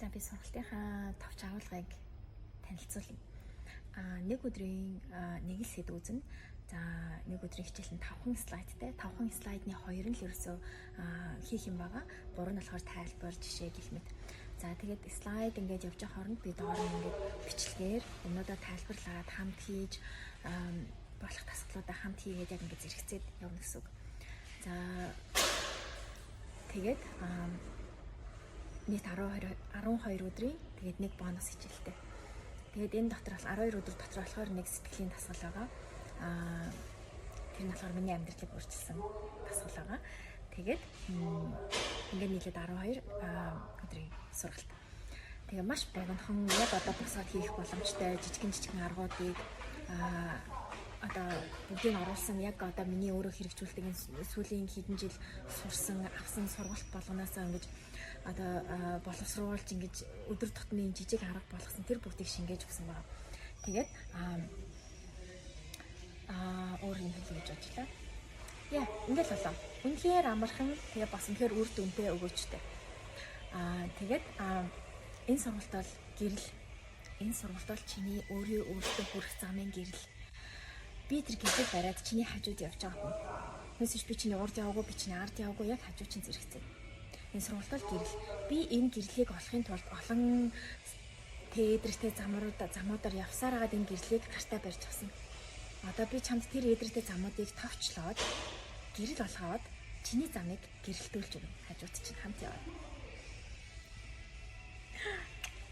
За би сургалтынхаа товч агуулгыг танилцуулъя. Нэг өдрийн нэг л сэдв үзэн. За нэг өдрийн хичээл нь 5 слайдтай. 5 слайдны 2 нь л ерөөсөө хийх юм байгаа. 3 нь болохоор тайлбар, жишээ гэх мэт. За тэгээд слайд ингээд явж байгаа хооронд би доор нь ингээд бичлэгээр өмнөдөө тайлбарлаад хамт хийж болох тасгалуудаа хамт хийгээд яг ингээд зэрэгцээд явна гэсэн үг. За тэгээд нийт 12 өдрийн тэгээд нэг бонус хичээлтэй. Тэгээд энэ дотор бол 12 өдөр дотор болохоор нэг сэтгэлийн дасгал байгаа. Тэр нь болохоор миний амьдралыг өөрчилсөн дасгал байгаа. Тэгээд ингээд нийлээд 12 өдрийн сургалт. Тэгээ маш богинохон яг одоо босоод хийх боломжтой жижигэн аргуудыг одоо бүгдийг оруулсан яг одоо миний өөрөө хэрэгжүүлдэг сүүлийн хэдэн жил сурсан авсан сургалт болгоноосоо ингэж одоо боловсруулж ингэж өдөр тутмын жижиг арга болгосон тэр бүгдийг шингээж өгсөн байна. Тэгээд өөр юм хэлж ажиллаа. Яа, ингээл болоо. Үнэхээр амархан тэгээ бас үнэхээр үр дүнтэй өгөөжтэй. Тэгээд энэ сургалт бол гэрэл. Энэ сургалт бол чиний өөртөө хүрэх замын гэрэл. Би тэр гэрлийг бариад чиний хажууд явж байгаа хүн. Хүнсэж би чиний урд яваагүй, би чиний ард яваагүй, яг хажууд чинь зэрэгцээ. Энэ сургалт бол гэрэл. Би энэ гэрлийг олохын тулд олон эдрэгтэй замуудаар явсаар агаад энэ гэрлийг гартаа барьж авсан. Одоо би чамд тэр эдрэгтэй замуудыг товчлоод гэрэл болгоод чиний замыг гэрэлтүүлж өгнө. Хажууд чинь хамт яваа.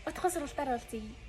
Утга сургалтаар олзъя.